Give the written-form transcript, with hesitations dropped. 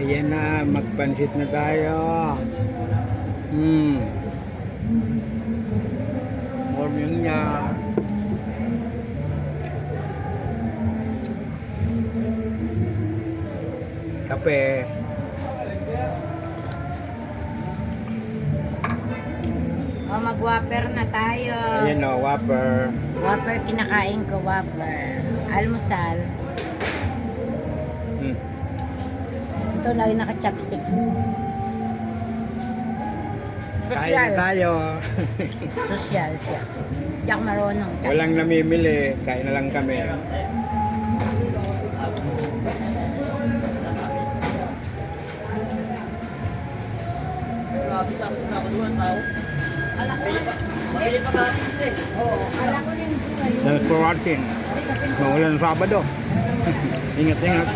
Ayan na, magpansit na tayo. Morning niya. Kape. O, mag-whopper na tayo. Ayan o, Whopper. Whopper, kinakain ko, Whopper. Almusal. Ito, lagi naka-chopstick. Kain na tayo. Sosyal siya. Hindi ako marunong. Walang namimili. Kain na lang kami. Thanks for watching. Maulan Sabado. Ingat-ingat.